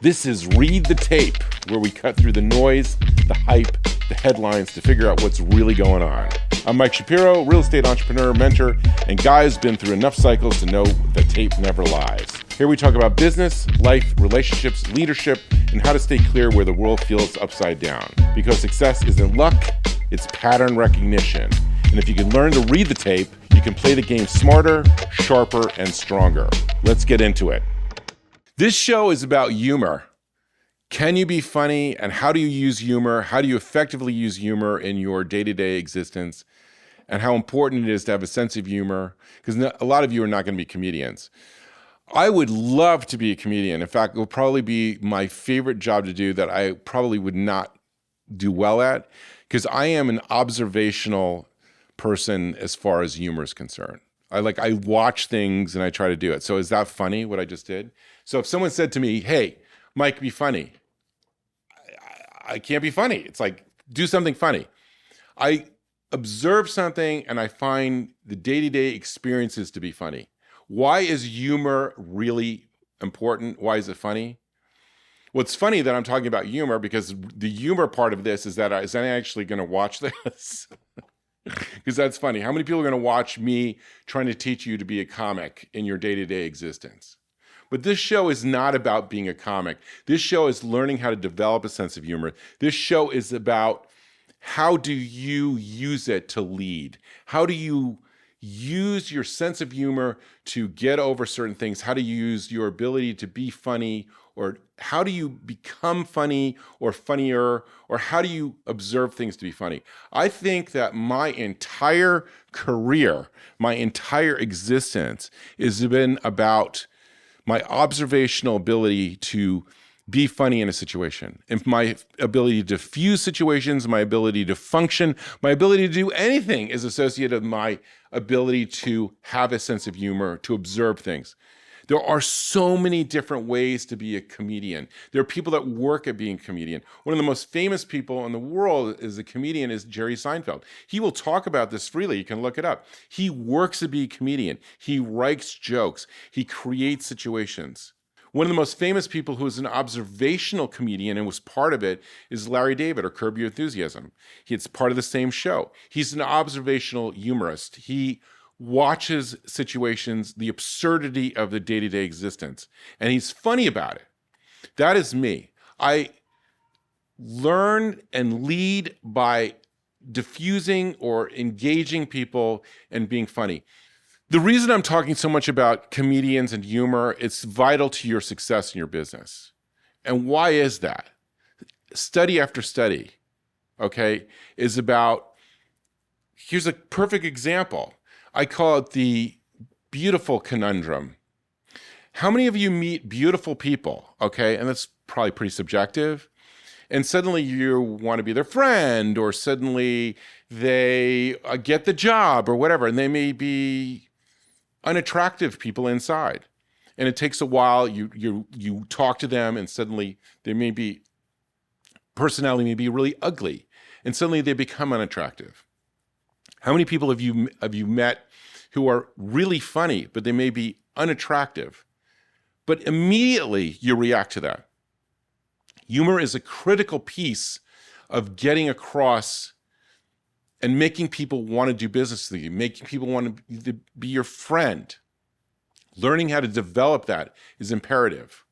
This is Read the Tape, where we cut through the noise, the hype, the headlines to figure out what's really going on. I'm Mike Shapiro, real estate entrepreneur, mentor, and guy who's been through enough cycles to know that tape never lies. Here we talk about business, life, relationships, leadership, and how to stay clear where the world feels upside down. Because success isn't luck, it's pattern recognition. And if you can learn to read the tape, you can play the game smarter, sharper, and stronger. Let's get into it. This show is about humor. Can you be funny, and how do you use humor? How do you effectively use humor in your day-to-day existence? And how important it is to have a sense of humor, because a lot of you are not going to be comedians. I would love to be a comedian. In fact, it would probably be my favorite job to do that I probably would not do well at, because I am an observational person as far as humor is concerned. I watch things and I try to do it. So is that funny, what I just did? So if someone said to me, hey, Mike, be funny. I can't be funny. It's like, do something funny. I observe something and I find the day-to-day experiences to be funny. Why is humor really important? Why is it funny? Well, it's funny that I'm talking about humor because the humor part of this is that is I actually going to watch this? Because that's funny. How many people are going to watch me trying to teach you to be a comic in your day-to-day existence? But this show is not about being a comic. This show is learning how to develop a sense of humor. This show is about how do you use it to lead? How do you use your sense of humor to get over certain things? How do you use your ability to be funny? Or how do you become funny or funnier? Or how do you observe things to be funny? I think that my entire career, my entire existence has been about my observational ability to be funny in a situation, and my ability to diffuse situations, my ability to function, my ability to do anything is associated with my ability to have a sense of humor, to observe things. There are so many different ways to be a comedian. There are people that work at being a comedian. One of the most famous people in the world as a comedian is Jerry Seinfeld. He will talk about this freely. You can look it up. He works to be a comedian. He writes jokes. He creates situations. One of the most famous people who is an observational comedian and was part of it is Larry David, or Curb Your Enthusiasm. It's part of the same show. He's an observational humorist. He watches situations, the absurdity of the day-to-day existence, and he's funny about it. That is me. I learn and lead by diffusing or engaging people and being funny. The reason I'm talking so much about comedians and humor, it's vital to your success in your business. And why is that? Study after study, okay, is about, here's a perfect example. I call it the beautiful conundrum. How many of you meet beautiful people, okay, and that's probably pretty subjective, and suddenly you want to be their friend, or suddenly they get the job or whatever, and they may be unattractive people inside. And it takes a while, you talk to them, and suddenly they may be, personality may be really ugly, and suddenly they become unattractive. How many people have you met who are really funny, but they may be unattractive? But immediately you react to that. Humor is a critical piece of getting across and making people want to do business with you, making people want to be your friend. Learning how to develop that is imperative.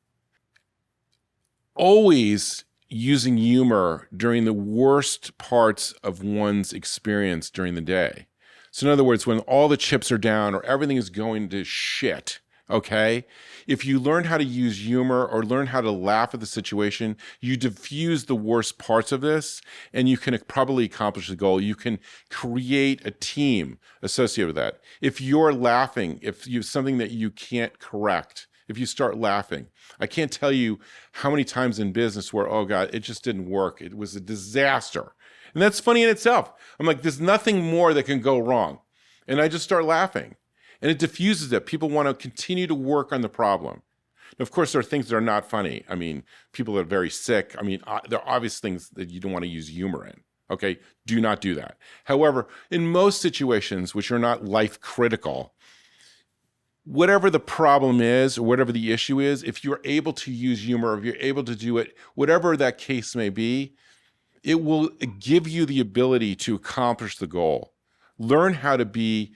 Always using humor during the worst parts of one's experience during the day. So in other words, when all the chips are down or everything is going to shit, okay? If you learn how to use humor or learn how to laugh at the situation, you diffuse the worst parts of this, and you can probably accomplish the goal. You can create a team associated with that. If you're laughing, if you have something that you can't correct, if you start laughing, I can't tell you how many times in business where, oh God, it just didn't work. It was a disaster. And that's funny in itself. I'm like, there's nothing more that can go wrong. And I just start laughing. And it diffuses it. People want to continue to work on the problem. Now, of course, there are things that are not funny. I mean, people that are very sick. I mean, there are obvious things that you don't want to use humor in. Okay? Do not do that. However, in most situations which are not life critical, whatever the problem is or whatever the issue is, if you're able to use humor, or if you're able to do it, whatever that case may be, it will give you the ability to accomplish the goal. Learn how to be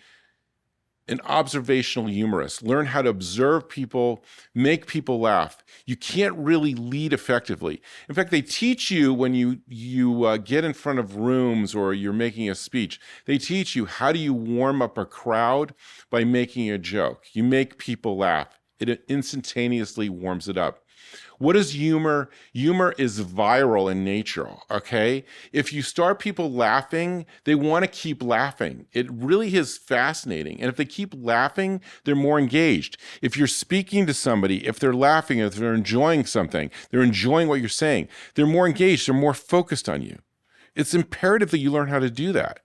an observational humorist. Learn how to observe people, make people laugh. You can't really lead effectively. In fact, they teach you when you get in front of rooms or you're making a speech, they teach you how do you warm up a crowd by making a joke. You make people laugh. It instantaneously warms it up. What is humor? Humor is viral in nature, okay? If you start people laughing, they want to keep laughing. It really is fascinating. And if they keep laughing, they're more engaged. If you're speaking to somebody, if they're laughing, if they're enjoying something, they're enjoying what you're saying, they're more engaged, they're more focused on you. It's imperative that you learn how to do that.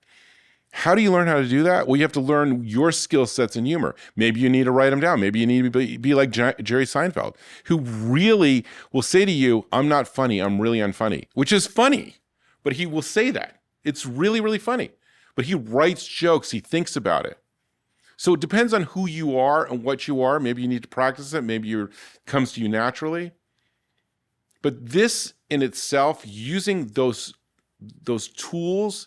How do you learn how to do that? Well, you have to learn your skill sets in humor. Maybe you need to write them down. Maybe you need to be like Jerry Seinfeld, who really will say to you, I'm not funny, I'm really unfunny, which is funny, but he will say that. It's really, really funny. But he writes jokes, he thinks about it. So it depends on who you are and what you are. Maybe you need to practice it. Maybe it comes to you naturally. But this in itself, using those tools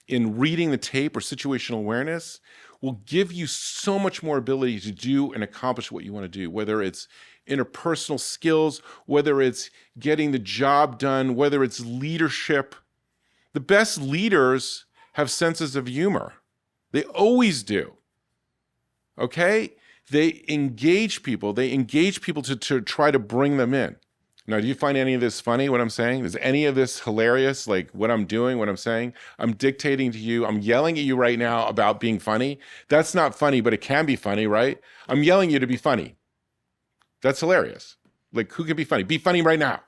in reading the tape or situational awareness will give you so much more ability to do and accomplish what you want to do, whether it's interpersonal skills, whether it's getting the job done, whether it's leadership. The best leaders have senses of humor. They always do. Okay? They engage people. They engage people to try to bring them in. Now, do you find any of this funny, what I'm saying? Is any of this hilarious, like what I'm doing, what I'm saying? I'm dictating to you. I'm yelling at you right now about being funny. That's not funny, but it can be funny, right? I'm yelling at you to be funny. That's hilarious. Like, who can be funny? Be funny right now.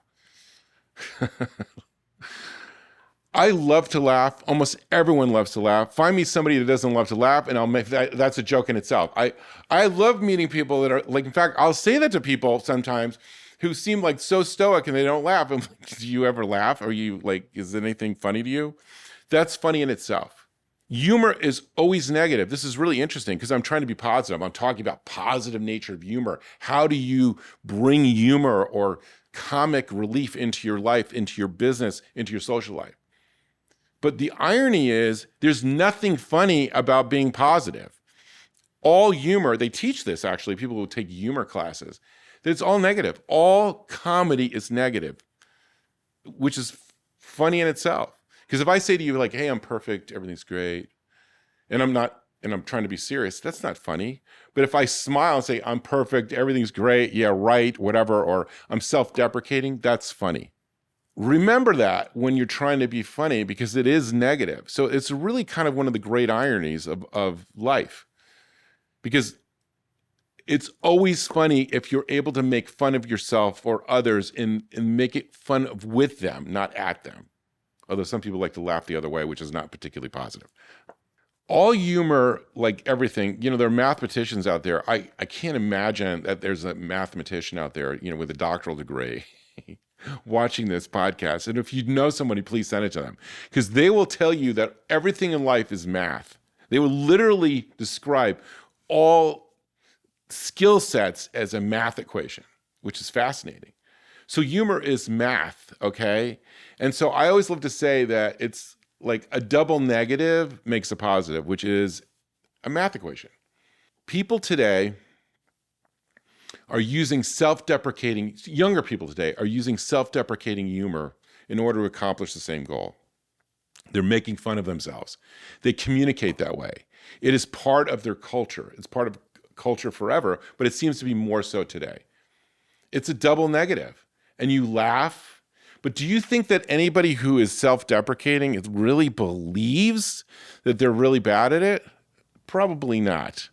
I love to laugh. Almost everyone loves to laugh. Find me somebody that doesn't love to laugh, and I'll make that's a joke in itself. I love meeting people that are, like, in fact, I'll say that to people sometimes who seem like so stoic and they don't laugh. I'm like, do you ever laugh? Are you like, is anything funny to you? That's funny in itself. Humor is always negative. This is really interesting because I'm trying to be positive. I'm talking about positive nature of humor. How do you bring humor or comic relief into your life, into your business, into your social life? But the irony is there's nothing funny about being positive. All humor, they teach this actually, people who take humor classes, that it's all negative. All comedy is negative, which is funny in itself. Because if I say to you like, hey, I'm perfect, everything's great, and I'm not, and I'm trying to be serious, that's not funny. But if I smile and say, I'm perfect, everything's great, yeah, right, whatever, or I'm self-deprecating, that's funny. Remember that when you're trying to be funny, because it is negative. So it's really kind of one of the great ironies of life. Because it's always funny if you're able to make fun of yourself or others and make it fun of with them, not at them. Although some people like to laugh the other way, which is not particularly positive. All humor, like everything, there are mathematicians out there. I can't imagine that there's a mathematician out there, with a doctoral degree watching this podcast. And if you know somebody, please send it to them, because they will tell you that everything in life is math. They will literally describe all skill sets as a math equation, which is fascinating. So humor is math, okay? And so I always love to say that it's like a double negative makes a positive, which is a math equation. People today are using self-deprecating, younger people today are using self-deprecating humor in order to accomplish the same goal. They're making fun of themselves. They communicate that way. It is part of their culture. It's part of culture forever, but it seems to be more so today. It's a double negative. And you laugh, but do you think that anybody who is self-deprecating really believes that they're really bad at it? Probably not.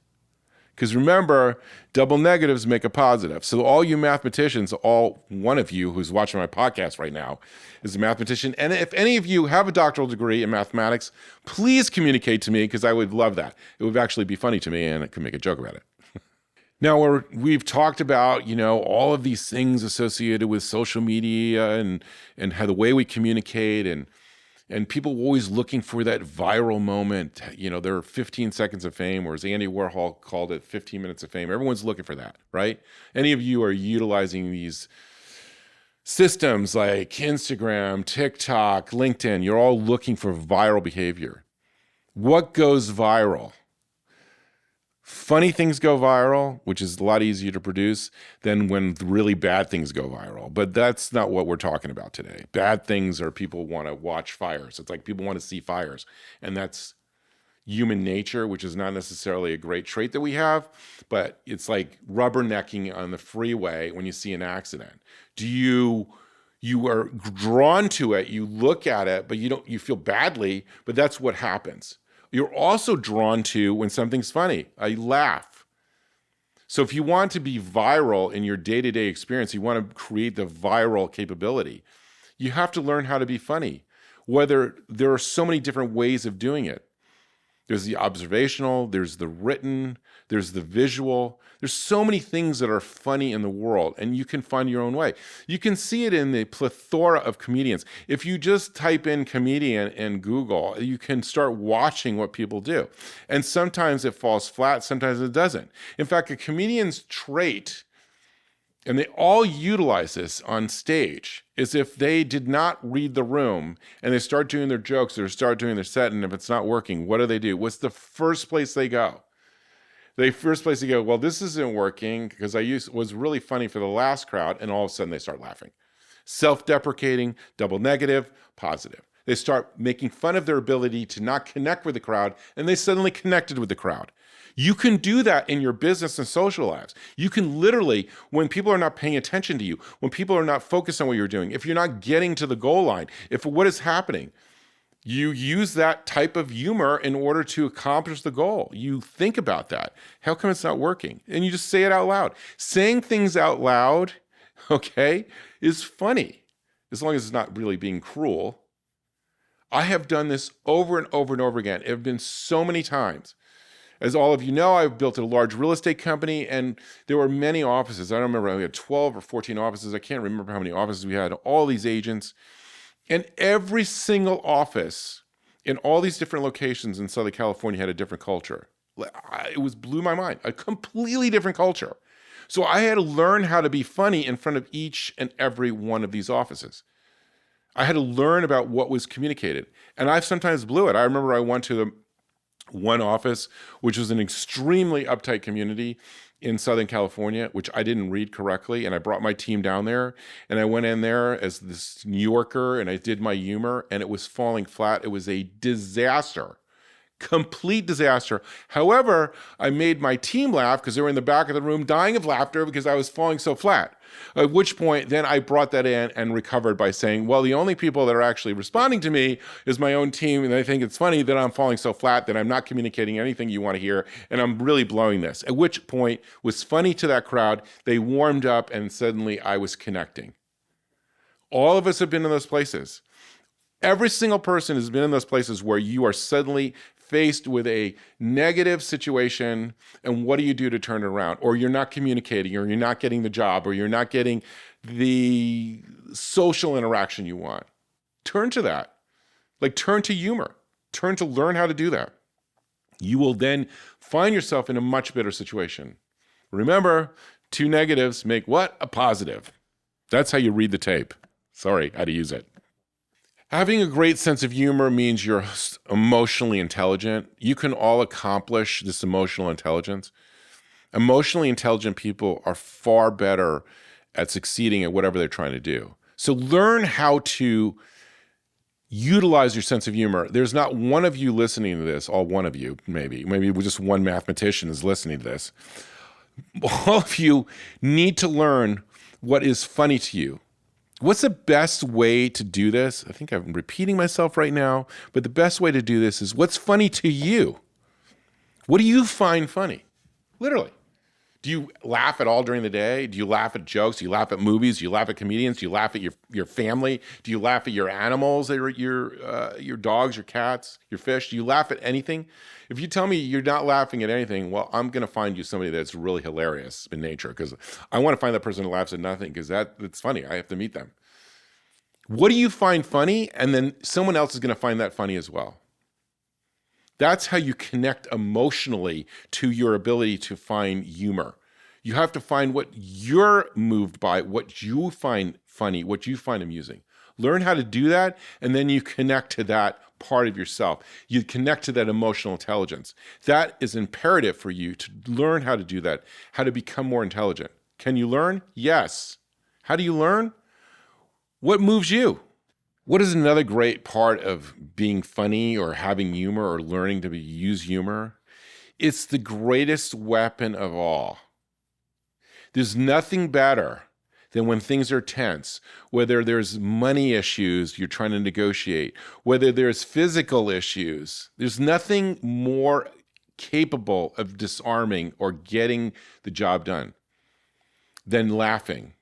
Because remember, double negatives make a positive. So all you mathematicians, all one of you who's watching my podcast right now is a mathematician. And if any of you have a doctoral degree in mathematics, please communicate to me, because I would love that. It would actually be funny to me, and I could make a joke about it. Now, we've talked about, all of these things associated with social media and how the way we communicate. And And people are always looking for that viral moment. There are 15 seconds of fame, or as Andy Warhol called it, 15 minutes of fame. Everyone's looking for that, right? Any of you are utilizing these systems like Instagram, TikTok, LinkedIn. You're all looking for viral behavior. What goes viral? Funny things go viral, which is a lot easier to produce than when really bad things go viral. But that's not what we're talking about today. Bad things are people want to watch fires. It's like people want to see fires. And that's human nature, which is not necessarily a great trait that we have, but it's like rubbernecking on the freeway when you see an accident. You are drawn to it, you look at it, but you feel badly, but that's what happens. You're also drawn to when something's funny, a laugh. So if you want to be viral in your day-to-day experience, you want to create the viral capability, you have to learn how to be funny. There are so many different ways of doing it. There's the observational, there's the written, there's the visual. There's so many things that are funny in the world, and you can find your own way. You can see it in the plethora of comedians. If you just type in comedian in Google, you can start watching what people do. And sometimes it falls flat, sometimes it doesn't. In fact, a comedian's trait, and they all utilize this on stage, is if they did not read the room and they start doing their jokes or start doing their set, and if it's not working, what do? What's the first place they go? The first place they go, well, this isn't working because was really funny for the last crowd, and all of a sudden they start laughing. Self-deprecating, double negative, positive. They start making fun of their ability to not connect with the crowd, and they suddenly connected with the crowd. You can do that in your business and social lives. You can literally, when people are not paying attention to you, when people are not focused on what you're doing, if you're not getting to the goal line, if what is happening, you use that type of humor in order to accomplish the goal. You think about that. How come it's not working? And you just say it out loud. Saying things out loud, okay, is funny, as long as it's not really being cruel. I have done this over and over and over again. It have been so many times. As all of you know, I've built a large real estate company, and there were many offices. I don't remember, we had 12 or 14 offices. I can't remember how many offices we had, all these agents. And every single office in all these different locations in Southern California had a different culture. It blew my mind, a completely different culture. So I had to learn how to be funny in front of each and every one of these offices. I had to learn about what was communicated. And I sometimes blew it. I remember I went to one office, which was an extremely uptight community in Southern California, which I didn't read correctly. And I brought my team down there, and I went in there as this New Yorker, and I did my humor, and it was falling flat. It was a disaster, complete disaster. However, I made my team laugh because they were in the back of the room dying of laughter because I was falling so flat. At which point, then I brought that in and recovered by saying, well, the only people that are actually responding to me is my own team, and I think it's funny that I'm falling so flat that I'm not communicating anything you want to hear, and I'm really blowing this. At which point, was funny to that crowd. They warmed up, and suddenly I was connecting. All of us have been in those places. Every single person has been in those places where you are suddenly faced with a negative situation, and what do you do to turn it around? Or you're not communicating, or you're not getting the job, or you're not getting the social interaction you want. Turn to that. Like, turn to humor. Turn to learn how to do that. You will then find yourself in a much better situation. Remember, 2 negatives make what? A positive. That's how you read the tape. Sorry, I had to use it. Having a great sense of humor means you're emotionally intelligent. You can all accomplish this emotional intelligence. Emotionally intelligent people are far better at succeeding at whatever they're trying to do. So learn how to utilize your sense of humor. There's not one of you listening to this, all one of you, maybe just one mathematician is listening to this. All of you need to learn what is funny to you. What's the best way to do this? I think I'm repeating myself right now, but the best way to do this is what's funny to you? What do you find funny? Literally. Do you laugh at all during the day? Do you laugh at jokes? Do you laugh at movies? Do you laugh at comedians? Do you laugh at your family? Do you laugh at your animals, your dogs, your cats, your fish? Do you laugh at anything? If you tell me you're not laughing at anything, well, I'm going to find you somebody that's really hilarious in nature, because I want to find that person who laughs at nothing, because that's funny. I have to meet them. What do you find funny? And then someone else is going to find that funny as well. That's how you connect emotionally to your ability to find humor. You have to find what you're moved by, what you find funny, what you find amusing. Learn how to do that, and then you connect to that part of yourself. You connect to that emotional intelligence. That is imperative for you to learn how to do that, how to become more intelligent. Can you learn? Yes. How do you learn? What moves you? What is another great part of being funny or having humor or learning to use humor? It's the greatest weapon of all. There's nothing better than when things are tense, whether there's money issues you're trying to negotiate, whether there's physical issues. There's nothing more capable of disarming or getting the job done than laughing,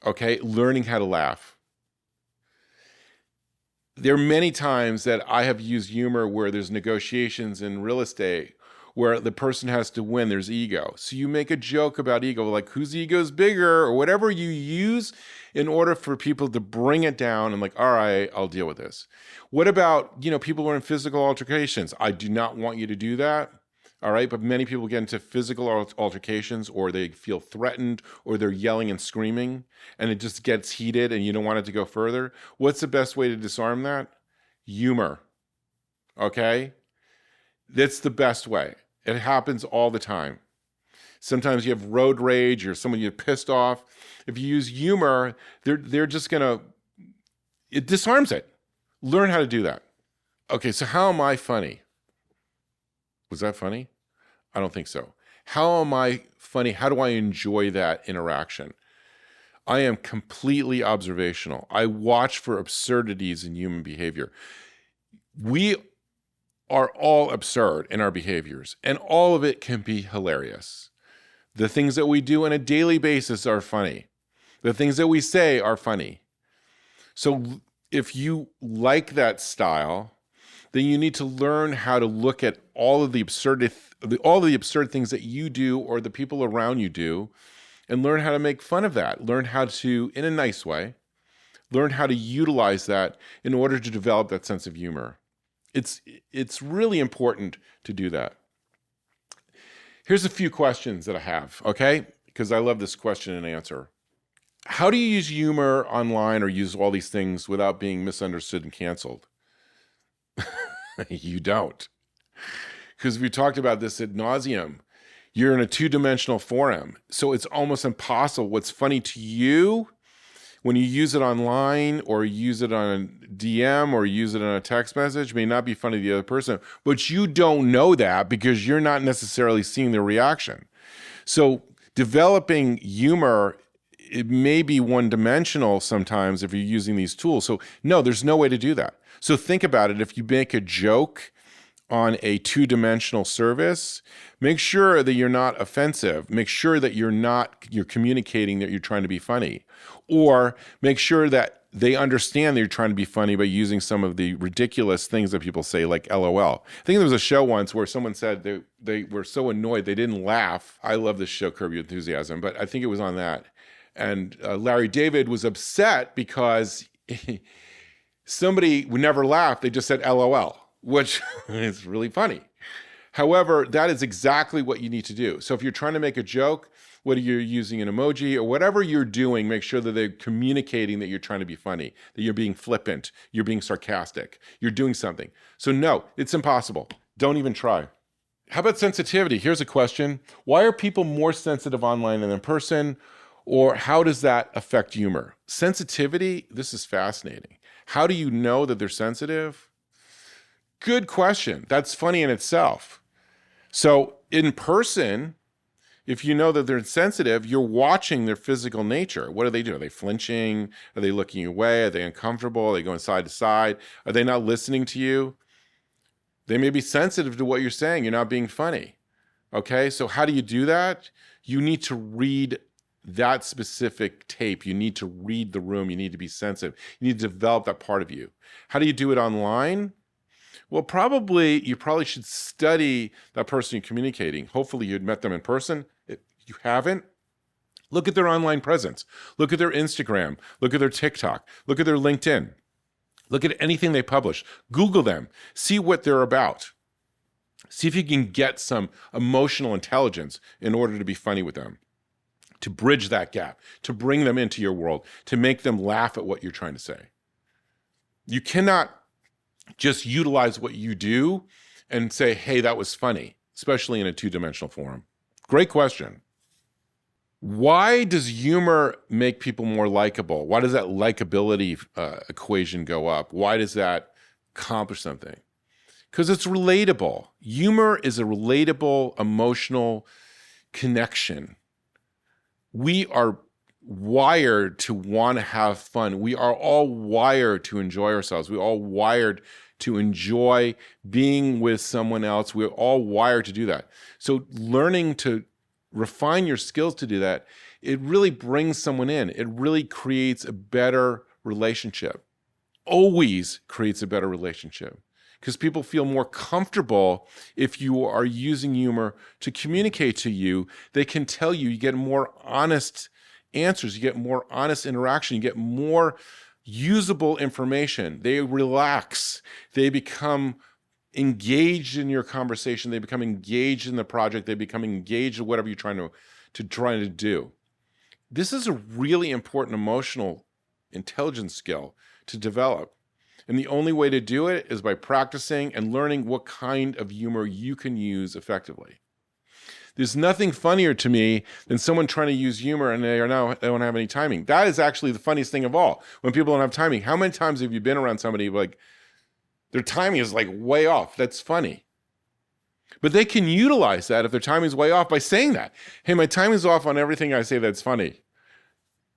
okay? Learning how to laugh. There are many times that I have used humor where there's negotiations in real estate where the person has to win, there's ego. So you make a joke about ego, like whose ego is bigger or whatever you use in order for people to bring it down and like, all right, I'll deal with this. What about, people who are in physical altercations? I do not want you to do that. All right. But many people get into physical altercations or they feel threatened or they're yelling and screaming and it just gets heated and you don't want it to go further. What's the best way to disarm that? Humor. Okay. That's the best way. It happens all the time. Sometimes you have road rage or someone you're pissed off. If you use humor, they're just it disarms it. Learn how to do that. Okay, so how am I funny? Was that funny? I don't think so. How am I funny? How do I enjoy that interaction? I am completely observational. I watch for absurdities in human behavior. We are all absurd in our behaviors, and all of it can be hilarious. The things that we do on a daily basis are funny. The things that we say are funny. So if you like that style, then you need to learn how to look at all of the absurd things that you do or the people around you do, and learn how to make fun of that. Learn how to, in a nice way, learn how to utilize that in order to develop that sense of humor. It's really important to do that. Here's a few questions that I have, okay? Because I love this question and answer. How do you use humor online or use all these things without being misunderstood and canceled? You don't. Because we talked about this ad nauseum. You're in a two-dimensional forum, so it's almost impossible. What's funny to you when you use it online or use it on a DM or use it on a text message may not be funny to the other person, but you don't know that because you're not necessarily seeing the reaction. So developing humor, it may be one-dimensional sometimes if you're using these tools. So no, there's no way to do that. So think about it. If you make a joke on a two-dimensional service, make sure that you're not offensive. Make sure that you're communicating that you're trying to be funny. Or make sure that they understand that you're trying to be funny by using some of the ridiculous things that people say, like LOL. I think there was a show once where someone said they were so annoyed they didn't laugh. I love this show, Curb Your Enthusiasm, but I think it was on that. And Larry David was upset because somebody would never laugh. They just said LOL, which is really funny. However, that is exactly what you need to do. So if you're trying to make a joke, whether you're using an emoji or whatever you're doing, make sure that they're communicating that you're trying to be funny, that you're being flippant, you're being sarcastic, you're doing something. So no, it's impossible. Don't even try. How about sensitivity? Here's a question. Why are people more sensitive online than in person? Or how does that affect humor? Sensitivity, this is fascinating. How do you know that they're sensitive? Good question. That's funny in itself. So in person, if you know that they're sensitive, you're watching their physical nature. What do? Are they flinching? Are they looking away? Are they uncomfortable? Are they going side to side? Are they not listening to you? They may be sensitive to what you're saying. You're not being funny. Okay, so how do you do that? You need to read that specific tape. You need to read the room. You need to be sensitive. You need to develop that part of you. How do you do it online? Well, you probably should study that person you're communicating. Hopefully you'd met them in person. If you haven't, Look at their online presence. Look at their Instagram. Look at their TikTok. Look at their LinkedIn. Look at anything they publish. Google them. See what they're about. See if you can get some emotional intelligence in order to be funny with them, to bridge that gap, to bring them into your world, to make them laugh at what you're trying to say. You cannot just utilize what you do and say, hey, that was funny, especially in a two-dimensional forum. Great question. Why does humor make people more likable? Why does that likability equation go up? Why does that accomplish something? Because it's relatable. Humor is a relatable, emotional connection. We are wired to want to have fun. We are all wired to enjoy ourselves. We're all wired to enjoy being with someone else. We're all wired to do that. So learning to refine your skills to do that, it really brings someone in. It really creates a better relationship. Always creates a better relationship because people feel more comfortable if you are using humor to communicate to you. They can tell you, you get more honest answers, you get more honest interaction, you get more usable information. They relax. They become engaged in your conversation. They become engaged in the project. They become engaged in whatever you're trying to do. This is a really important emotional intelligence skill to develop. And the only way to do it is by practicing and learning what kind of humor you can use effectively. There's nothing funnier to me than someone trying to use humor and they don't have any timing. That is actually the funniest thing of all. When people don't have timing, how many times have you been around somebody like their timing is like way off? That's funny. But they can utilize that if their timing is way off by saying that. Hey, my timing's off on everything I say that's funny.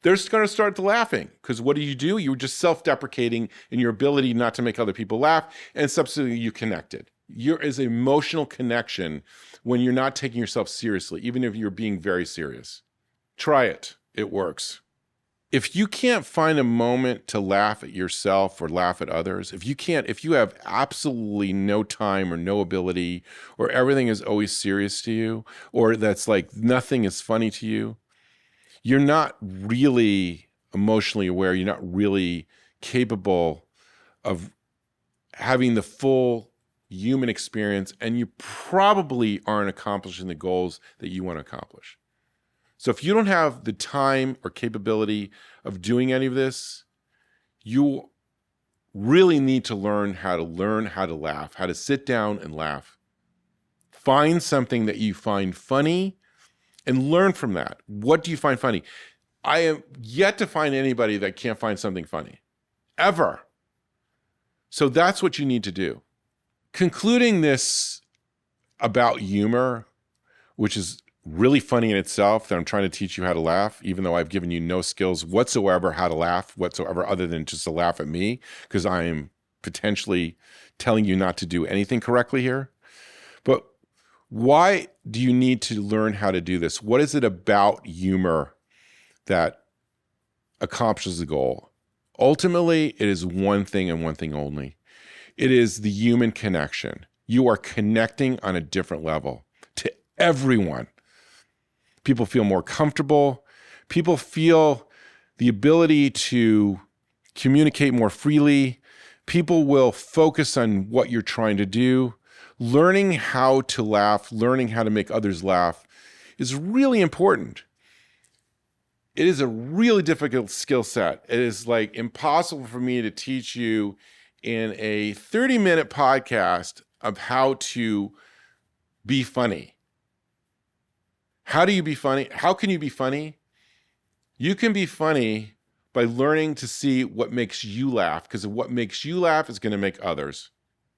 They're just going to start laughing because what do? You're just self-deprecating in your ability not to make other people laugh, and subsequently you connected. There is an emotional connection when you're not taking yourself seriously, even if you're being very serious. Try it. It works. If you can't find a moment to laugh at yourself or laugh at others, if you have absolutely no time or no ability, or everything is always serious to you, or that's like nothing is funny to you, you're not really emotionally aware. You're not really capable of having the full human experience, and you probably aren't accomplishing the goals that you want to accomplish. So if you don't have the time or capability of doing any of this, you really need to learn how to laugh, how to sit down and laugh. Find something that you find funny and learn from that. What do you find funny? I am yet to find anybody that can't find something funny, ever. So that's what you need to do. Concluding this about humor, which is really funny in itself, that I'm trying to teach you how to laugh, even though I've given you no skills whatsoever how to laugh whatsoever other than just to laugh at me, because I am potentially telling you not to do anything correctly here. But why do you need to learn how to do this? What is it about humor that accomplishes the goal? Ultimately, it is one thing and one thing only. It is the human connection. You are connecting on a different level to everyone. People feel more comfortable. People feel the ability to communicate more freely. People will focus on what you're trying to do. Learning how to laugh, learning how to make others laugh is really important. It is a really difficult skill set. It is like impossible for me to teach you in a 30-minute podcast of how to be funny. How do you be funny? How can you be funny? You can be funny by learning to see what makes you laugh, because what makes you laugh is going to make others.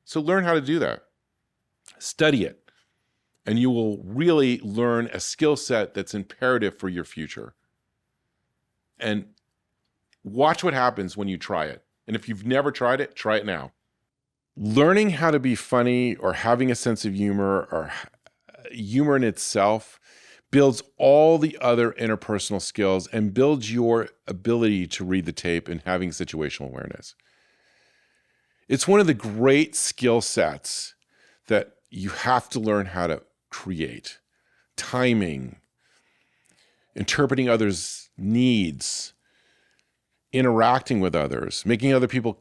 So learn how to do that. Study it, and you will really learn a skill set that's imperative for your future. And watch what happens when you try it. And if you've never tried it, try it now. Learning how to be funny or having a sense of humor or humor in itself builds all the other interpersonal skills and builds your ability to read the tape and having situational awareness. It's one of the great skill sets that you have to learn how to create. Timing, interpreting others' needs, interacting with others, making other people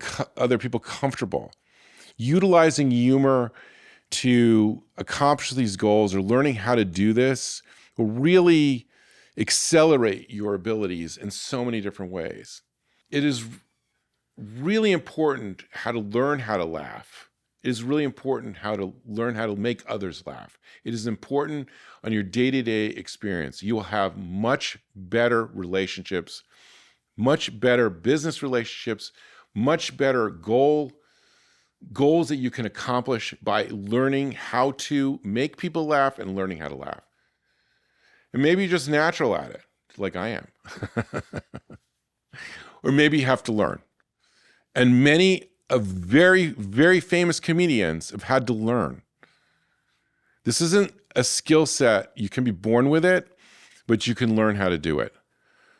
comfortable, utilizing humor to accomplish these goals, or learning how to do this will really accelerate your abilities in so many different ways. It is really important how to learn how to laugh. It is really important how to learn how to make others laugh. It is important on your day-to-day experience. You will have much better relationships, much better business relationships, much better goals that you can accomplish by learning how to make people laugh and learning how to laugh. And maybe you're just natural at it, like I am. Or maybe you have to learn. And many of very, very famous comedians have had to learn. This isn't a skill set. You can be born with it, but you can learn how to do it.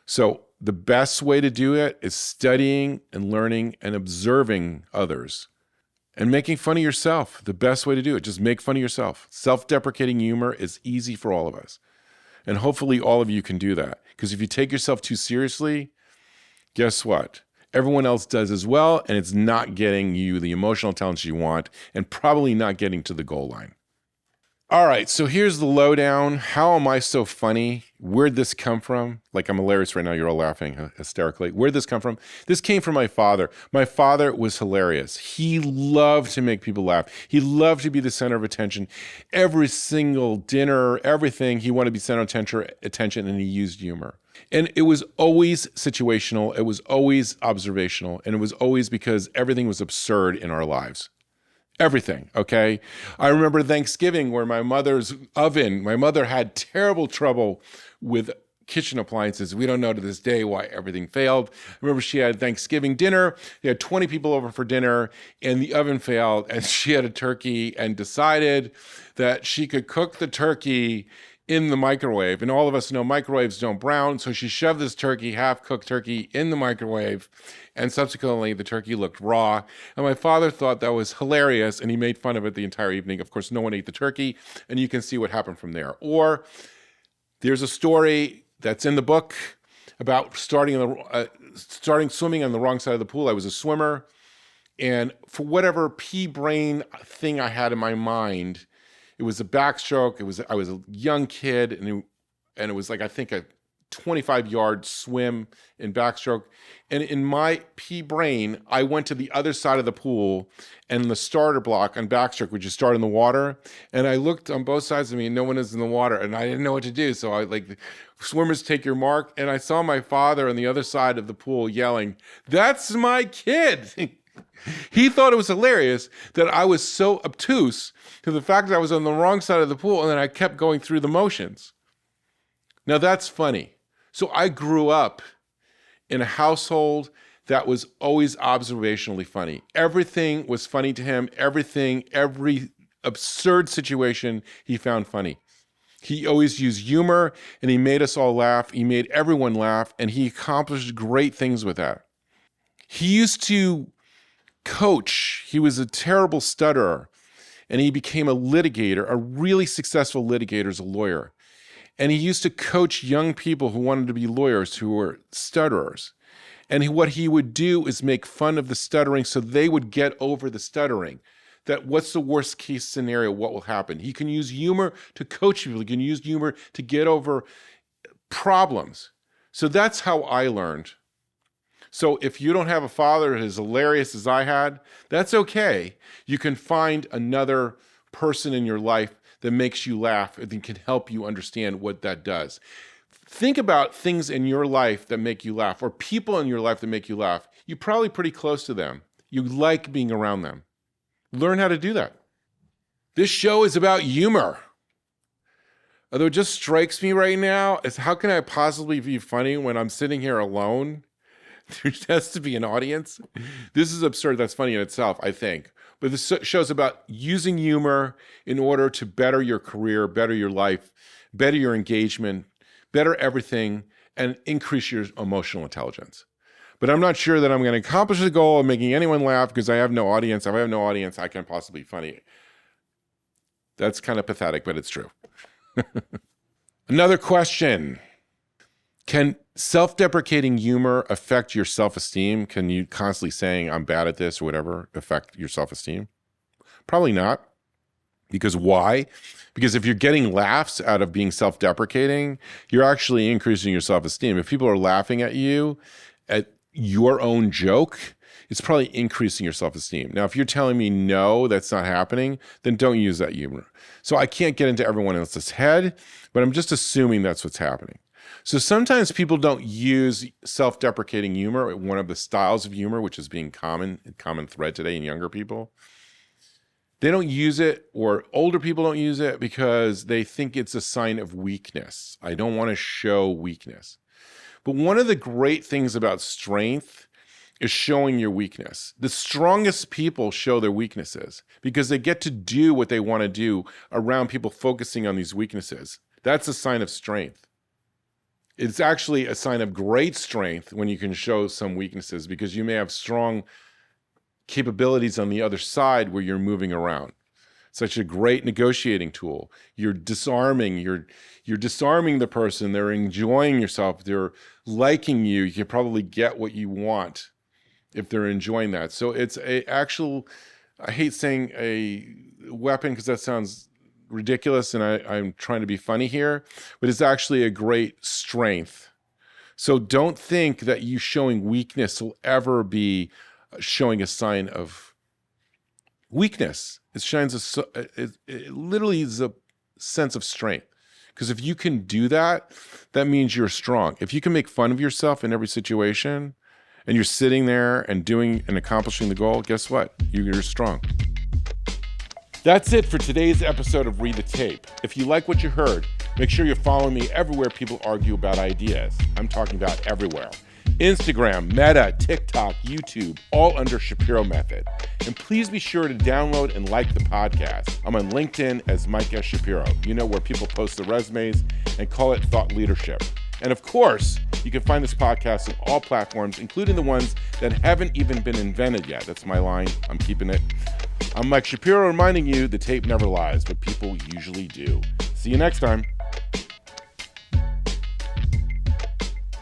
So the best way to do it is studying and learning and observing others and making fun of yourself. The best way to do it, just make fun of yourself. Self-deprecating humor is easy for all of us. And hopefully all of you can do that. Because if you take yourself too seriously, guess what? Everyone else does as well, and it's not getting you the emotional intelligence you want, and probably not getting to the goal line. All right, so here's the lowdown. How am I so funny? Where'd this come from? Like, I'm hilarious right now. You're all laughing hysterically. Where'd this come from? This came from my father. My father was hilarious. He loved to make people laugh. He loved to be the center of attention. Every single dinner, everything, he wanted to be center of attention, and he used humor. And it was always situational. It was always observational. And it was always because everything was absurd in our lives. Everything, okay? I remember Thanksgiving where my mother had terrible trouble with kitchen appliances. We don't know to this day why everything failed. I remember she had Thanksgiving dinner. They had 20 people over for dinner, and the oven failed, and she had a turkey and decided that she could cook the turkey in the microwave. And all of us know microwaves don't brown, so she shoved this turkey, half-cooked turkey, in the microwave, and subsequently the turkey looked raw. And my father thought that was hilarious, and he made fun of it the entire evening. Of course, no one ate the turkey, and you can see what happened from there. Or there's a story that's in the book about starting swimming on the wrong side of the pool. I was a swimmer, and for whatever pea brain thing I had in my mind, it was a backstroke. I was a young kid, and it was like, I think, a 25-yard swim in backstroke. And in my pea brain, I went to the other side of the pool, and the starter block on backstroke, which you start in the water. And I looked on both sides of me, and no one is in the water, and I didn't know what to do. So I swimmers take your mark. And I saw my father on the other side of the pool yelling, "That's my kid." He thought it was hilarious that I was so obtuse to the fact that I was on the wrong side of the pool, and then I kept going through the motions. Now that's funny. So I grew up in a household that was always observationally funny. Everything was funny to him. Every absurd situation he found funny. He always used humor, and he made us all laugh. He made everyone laugh, and he accomplished great things with that. He used to coach. He was a terrible stutterer, and he became a litigator, a really successful litigator as a lawyer. And he used to coach young people who wanted to be lawyers who were stutterers. And what he would do is make fun of the stuttering so they would get over the stuttering. That what's the worst case scenario? What will happen? He can use humor to coach people. He can use humor to get over problems. So that's how I learned. So if you don't have a father as hilarious as I had, that's okay. You can find another person in your life that makes you laugh and can help you understand what that does. Think about things in your life that make you laugh, or people in your life that make you laugh. You're probably pretty close to them. You like being around them. Learn how to do that. This show is about humor. Although it just strikes me right now is, how can I possibly be funny when I'm sitting here alone? There has to be an audience. This is absurd. That's funny in itself, I think. But this show's about using humor in order to better your career, better your life, better your engagement, better everything, and increase your emotional intelligence. But I'm not sure that I'm going to accomplish the goal of making anyone laugh because I have no audience. If I have no audience, I can't possibly be funny. That's kind of pathetic, but it's true. Another question. Can self-deprecating humor affect your self-esteem? Can you constantly saying, I'm bad at this or whatever, affect your self-esteem? Probably not. Because why? Because if you're getting laughs out of being self-deprecating, you're actually increasing your self-esteem. If people are laughing at you at your own joke, it's probably increasing your self-esteem. Now, if you're telling me no, that's not happening, then don't use that humor. So I can't get into everyone else's head, but I'm just assuming that's what's happening. So sometimes people don't use self-deprecating humor, one of the styles of humor, which is being common thread today in younger people. They don't use it, or older people don't use it because they think it's a sign of weakness. I don't want to show weakness. But one of the great things about strength is showing your weakness. The strongest people show their weaknesses because they get to do what they want to do around people focusing on these weaknesses. That's a sign of strength. It's actually a sign of great strength when you can show some weaknesses because you may have strong capabilities on the other side where you're moving around. Such a great negotiating tool. You're disarming the person. They're enjoying yourself. They're liking you. You can probably get what you want if they're enjoying that. So it's I hate saying a weapon because that sounds ridiculous and I'm trying to be funny here, but it's actually a great strength. So don't think that you showing weakness will ever be showing a sign of weakness. It literally is a sense of strength. Because if you can do that, that means you're strong. If you can make fun of yourself in every situation and you're sitting there and doing and accomplishing the goal, guess what? You're strong. That's it for today's episode of Read the Tape. If you like what you heard, make sure you're following me everywhere people argue about ideas. I'm talking about everywhere. Instagram, Meta, TikTok, YouTube, all under Shapiro Method. And please be sure to download and like the podcast. I'm on LinkedIn as Mike S. Shapiro, where people post their resumes and call it thought leadership. And of course, you can find this podcast on all platforms, including the ones that haven't even been invented yet. That's my line. I'm keeping it. I'm Mike Shapiro reminding you the tape never lies, but people usually do. See you next time.